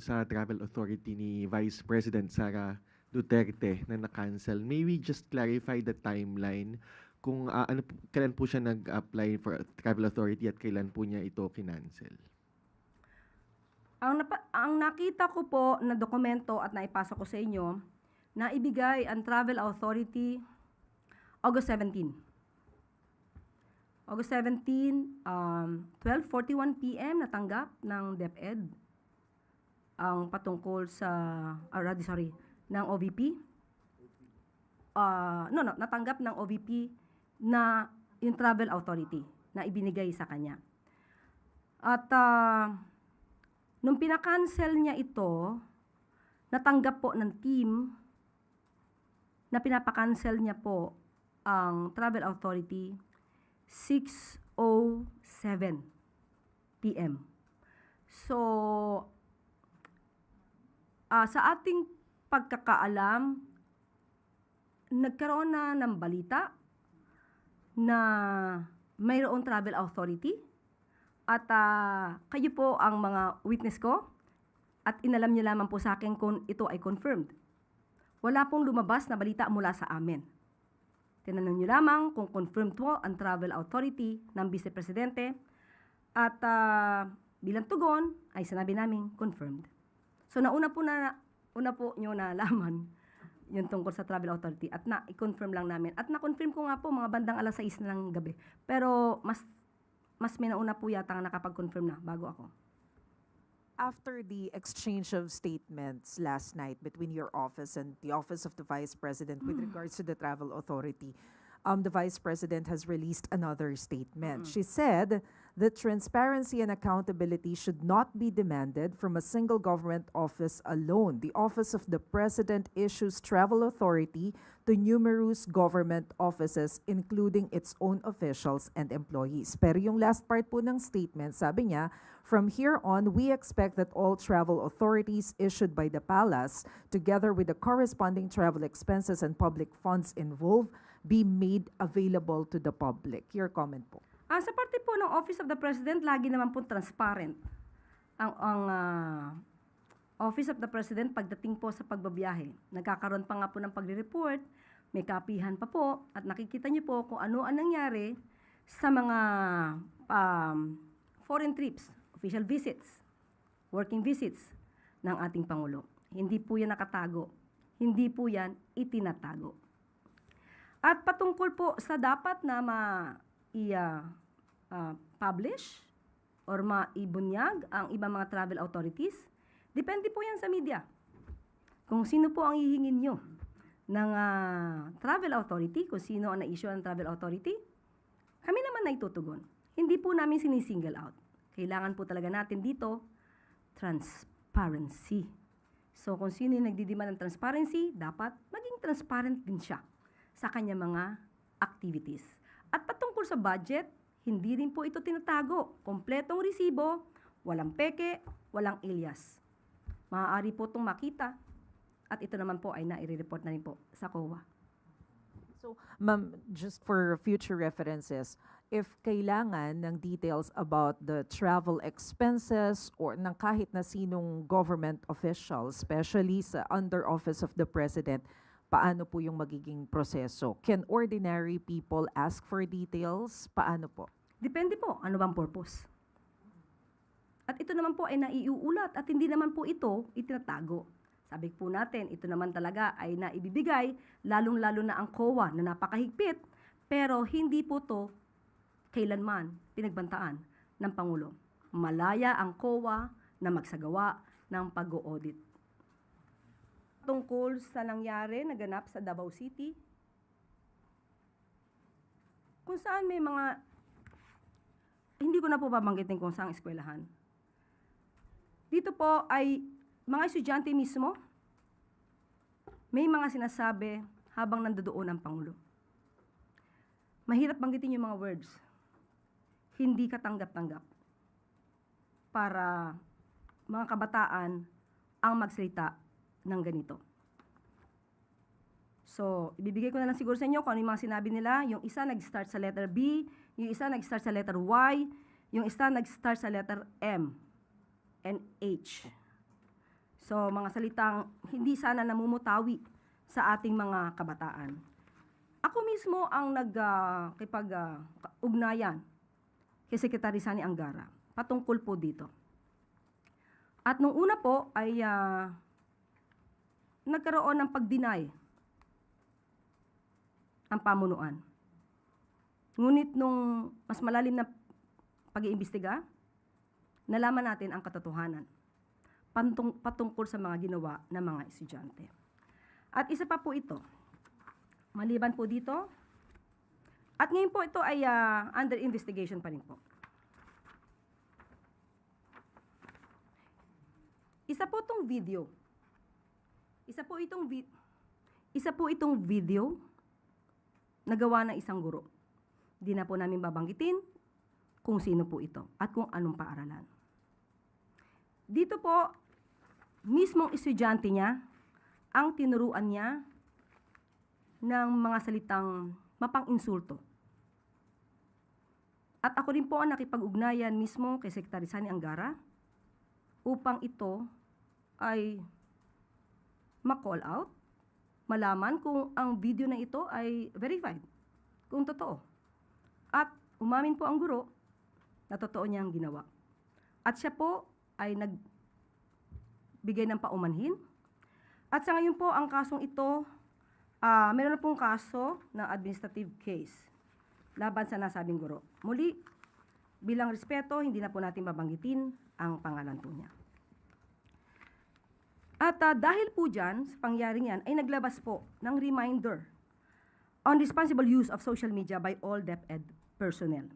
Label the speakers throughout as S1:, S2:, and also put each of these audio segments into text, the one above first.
S1: sa travel authority ni Vice President Sara Duterte na na-cancel. May we just clarify the timeline kung kailan po siya nag-apply for a travel authority at kailan po niya ito kinancel?
S2: Ang nakita ko po na dokumento at naipasa ko sa inyo, na ibigay ang Travel Authority August 17. August 17, 12:41 p.m. natanggap ng DepEd ang patungkol sa, ng OVP. Natanggap ng OVP na yung Travel Authority na ibinigay sa kanya. At nung pinakancel niya ito, natanggap po ng team na pinapakancel niya po ang Travel Authority 6:07 p.m. So, sa ating pagkakaalam, nagkaroon na ng balita na mayroong Travel Authority at kayo po ang mga witness ko at inalam niyo lamang po sa akin kung ito ay confirmed. Wala pong lumabas na balita mula sa amin. Tinanong niyo lamang kung confirmed po ang Travel Authority ng Vice Presidente at bilang tugon ay sinabi namin confirmed. So una po niyo nalaman yung tungkol sa Travel Authority at i-confirm lang namin. At na-confirm ko nga po mga bandang alas 6 na ng gabi. Pero mas may nauna po yata ang nakapag-confirm na bago ako.
S3: After the exchange of statements last night between your office and the Office of the Vice President with regards to the Travel Authority, the Vice President has released another statement. She said that transparency and accountability should not be demanded from a single government office alone. The Office of the President issues travel authority to numerous government offices, including its own officials and employees. Pero yung last part po ng statement, sabi niya, from here on, we expect that all travel authorities issued by the palace, together with the corresponding travel expenses and public funds involved, be made available to the public. Your comment po.
S2: Sa parte po ng Office of the President, lagi naman po transparent ang Office of the President pagdating po sa pagbabiyahe. Nagkakaroon pa nga po ng pagre-report, may kapihan pa po, at nakikita niyo po kung ano ang nangyari sa mga foreign trips, official visits, working visits ng ating Pangulo. Hindi po yan nakatago. Hindi po yan itinatago. At patungkol po sa dapat na publish or maibunyag ang ibang mga travel authorities, depende po yan sa media. Kung sino po ang hihingin nyo ng travel authority, kung sino ang na-issue ng travel authority, kami naman na itutugon. Hindi po namin sinisingle out. Kailangan po talaga natin dito, transparency. So kung sino yung nagdidemand ng transparency, dapat maging transparent din siya sa kanya mga activities. At patungkol sa budget, hindi rin po ito tinatago. Kompletong resibo, walang peke, walang alias. Maaari po itong makita at ito naman po ay nai-report na rin po sa COA.
S3: So, ma'am, just for future references, if kailangan ng details about the travel expenses or ng kahit na sinong government official, especially sa under Office of the President, paano po yung magiging proseso? Can ordinary people ask for details? Paano po?
S2: Depende po, ano bang purpose. At ito naman po ay naiuulat at hindi naman po ito itinatago. Sabi po natin, ito naman talaga ay naibibigay, lalong-lalo na ang COA na napakahigpit, pero hindi po to kailanman pinagbantaan ng Pangulo. Malaya ang COA na magsagawa ng pag-o-audit. Tungkol sa nangyari, naganap sa Davao City, kung saan may mga, hindi ko na po babanggitin kung saan eskwelahan. Dito po ay mga estudyante mismo, may mga sinasabi habang nandoon ang Pangulo. Mahirap banggitin yung mga words. Hindi katanggap-tanggap para mga kabataan ang magsalita ng ganito. So, ibibigay ko na lang siguro sa inyo kung ano yung mga sinabi nila. Yung isa nag-start sa letter B, yung isa nag-start sa letter Y, yung isa nag-start sa letter M and H. So, mga salitang hindi sana namumutawi sa ating mga kabataan. Ako mismo ang ugnayan kay Secretary Sani Angara patungkol po dito. At nung una po ay nagkaroon ng pag-deny ang pamunuan. Ngunit nung mas malalim na pag-iimbestiga, nalaman natin ang katotohanan patungkol sa mga ginawa ng mga estudyante. At isa pa po ito, maliban po dito, at ngayon po ito ay under investigation pa rin po. Isa po itong video. Isa po itong video na gawa ng isang guro. Di na po namin babanggitin kung sino po ito at kung anong paaralan. Dito po, mismong estudyante niya ang tinuruan niya ng mga salitang mapang-insulto. At ako rin po ang nakipag-ugnayan mismo kay Secretary Sani Angara upang ito ay ma-call out, malaman kung ang video na ito ay verified, kung totoo. At umamin po ang guro na totoo niyang ginawa. At siya po ay nagbigay ng paumanhin. At sa ngayon po, ang kasong ito, meron na pong kaso ng administrative case laban sa nasabing guro. Muli, bilang respeto, hindi na po natin babanggitin ang pangalan po niya. At dahil po dyan, sa pangyaring yan, ay naglabas po ng reminder on responsible use of social media by all DepEd personnel.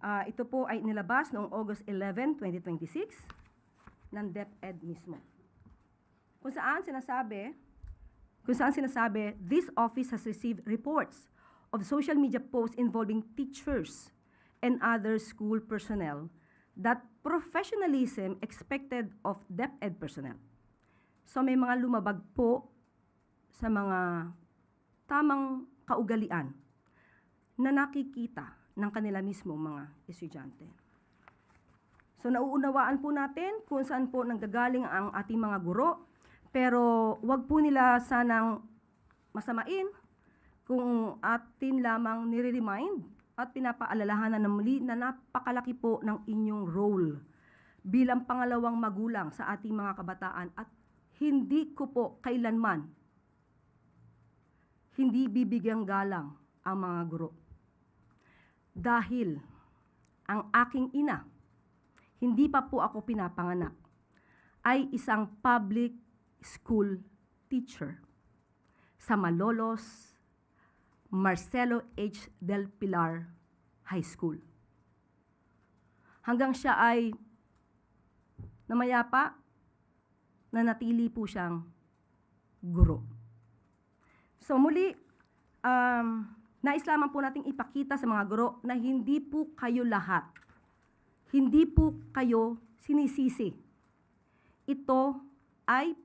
S2: Ito po ay nilabas noong August 11, 2026 ng DepEd mismo. Kung saan sinasabi, this office has received reports of social media posts involving teachers and other school personnel that professionalism expected of DepEd personnel. So may mga lumabag po sa mga tamang kaugalian na nakikita ng kanila mismo mga estudyante. So nauunawaan po natin kung saan po nanggagaling ang ating mga guro, pero wag po nila sanang masamain kung atin lamang nire-remind at pinapaalalahanan na muli na napakalaki po ng inyong role bilang pangalawang magulang sa ating mga kabataan at hindi ko po kailanman hindi bibigyang galang ang mga guro. Dahil ang aking ina, hindi pa po ako pinapanganak, ay isang public school teacher sa Malolos, Marcelo H. Del Pilar High School. Hanggang siya ay namayapa, nanatili po siyang guro. So muli, nais lamang po nating ipakita sa mga guro na hindi po kayo lahat, hindi po kayo sinisisi. Ito ay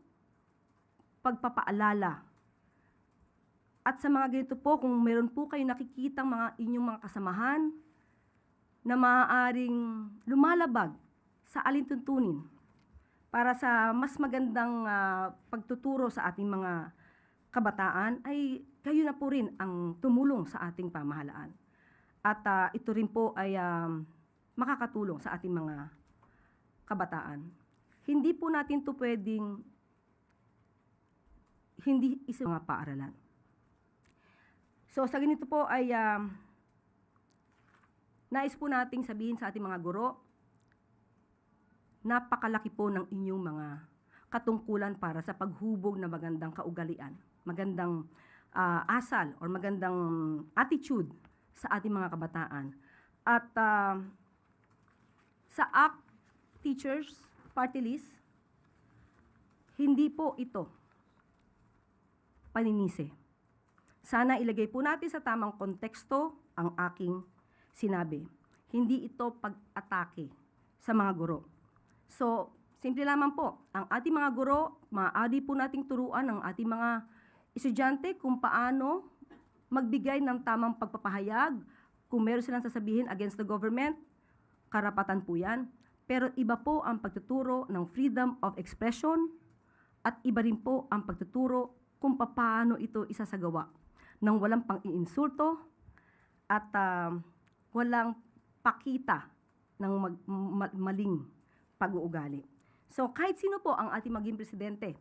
S2: pagpapaalala. At sa mga ganito po, kung meron po kayo nakikitang inyong mga kasamahan na maaaring lumalabag sa alintuntunin para sa mas magandang pagtuturo sa ating mga kabataan, ay kayo na po rin ang tumulong sa ating pamahalaan. At ito rin po ay makakatulong sa ating mga kabataan. Hindi po natin ito pwedeng hindi isang mga paaralan. So sa ganito po ay nais po nating sabihin sa ating mga guro, napakalaki po ng inyong mga katungkulan para sa paghubog na magandang kaugalian, magandang asal or magandang attitude sa ating mga kabataan. At sa ACT Teachers Party List, hindi po ito paninisi. Sana ilagay po natin sa tamang konteksto ang aking sinabi. Hindi ito pag-atake sa mga guro. So, simple lamang po, ang ating mga guro, maaari po nating turuan ang ating mga estudyante kung paano magbigay ng tamang pagpapahayag. Kung meron silang sasabihin against the government, karapatan po yan. Pero iba po ang pagtuturo ng freedom of expression, At iba rin po ang pagtuturo kung paano ito isasagawa nang walang pang-iinsulto at walang pakita ng maling pag-uugali. So kahit sino po ang ating maging presidente,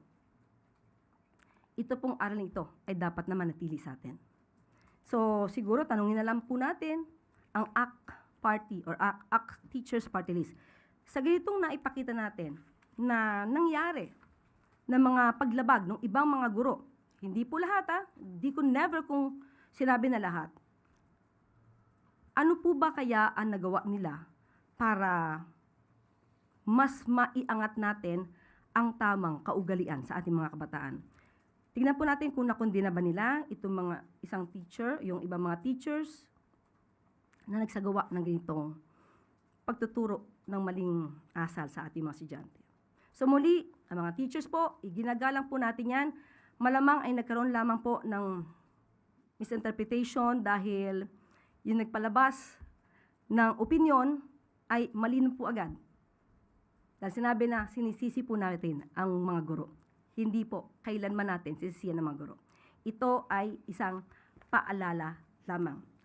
S2: ito pong aral ito ay dapat na manatili sa atin. So siguro tanungin na lang po natin ang ACT Party or ACT Teachers Party List. Sa ganitong naipakita natin na nangyari ng mga paglabag ng ibang mga guro, hindi po lahat hindi ko never kung sinabi na lahat. Ano po ba kaya ang nagawa nila para mas maiangat natin ang tamang kaugalian sa ating mga kabataan? Tingnan po natin kung nakondena ba nila itong mga isang teacher, yung ibang mga teachers na nagsagawa ng ganitong pagtuturo ng maling asal sa ating mga estudyante. So muli, ang mga teachers po, iginagalang po natin yan. Malamang ay nagkaroon lamang po ng misinterpretation dahil yung nagpalabas ng opinion ay malinaw po agad. Dahil sinabi na sinisisi po natin ang mga guro. Hindi po kailanman natin sisisiyan ng mga guro. Ito ay isang paalala lamang.